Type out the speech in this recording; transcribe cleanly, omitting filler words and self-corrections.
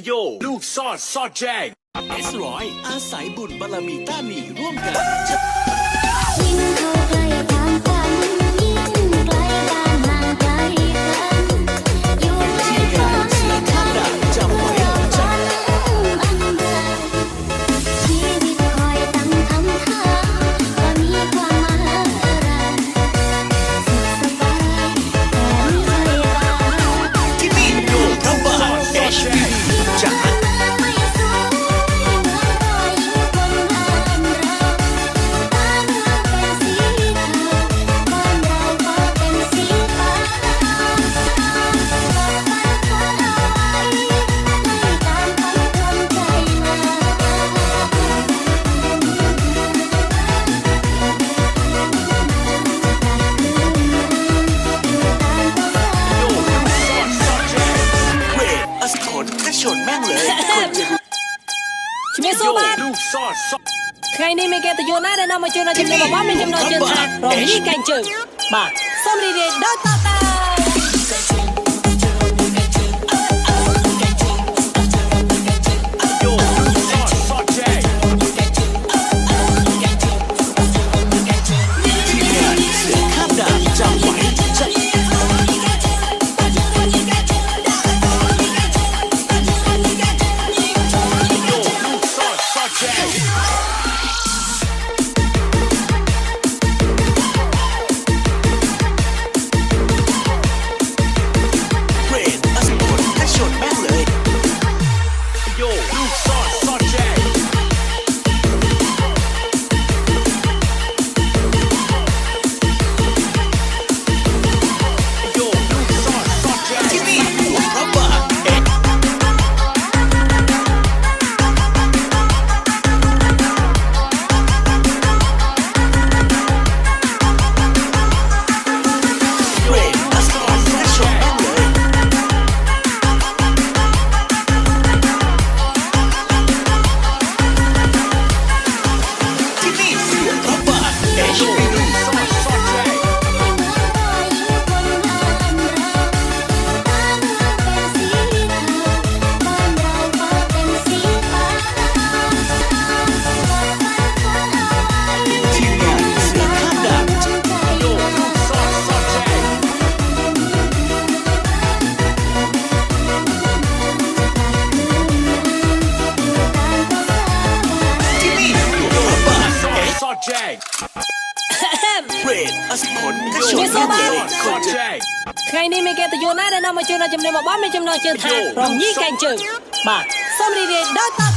โยลูกซอดซอดแจ้งS100อาศัยบุญบารมีต้ามีร่วมกันยิ่งเข้าใกล้ทางฝันยิ่งไกลบ้านห่างไกลกันอยู่ใกล้ก็ไม่เข้าจำไว้ฝันอันเดิมชีวิตคอยตั้งคำถามว่ามีความหมายอะไรสุขสบายแต่ไม่เคยรักที่นี่โยพระบาท HPV จ๋าไม่สวยเหมือนรอยยิ้มคนบ้านเราบ้านเราเป็นสีขาวบ้านเราก็เป็นสีฟ้าฝันเอาไว้ให้ตามคำคำใจมาเวทอัสขนถ้าชนแม่งเลยคนจะรู้ ជំរាបសួរបាទ ลูกซอดซอด ថ្ងៃនេះមានកិត្តិយសណាស់ដែលនាំមកជួបនៅជំនាញរបស់មានចំណងជើងថារំលីកែងជើងបាទសូមរីករាយដោយតតាโยลูกซอดซอดแจ้งทีมงานเสือข้ามด่านจำไว้จะโยลูกซอดซอดแจ้งเวทอัสขนถ้าชนแม่งเลยโยลูกซอดซอดแจ้งโยลูกซอดซอดแจ้งที่นี่หัวพระบาทเวทอัสขนถ้าชนแม่งเลยที่นี่เสือพระบาท HPV ซอดซอดแจ้ง ทีมงานเสือข้ามด่านโยลูกซอดซอดแจ้งที่นี่โยพระบาทซอดซอดแจ้งเวทอัสขนถ้าชนแม่งเลยคนแจ้ง ថ្ងៃនេះមានកិត្តិយសណាស់ដែលនាំមកជួបនៅជំនាញរបស់មានចំណងជើងថារំលីកែងជើងបាទសូមរីករាយដោយតតា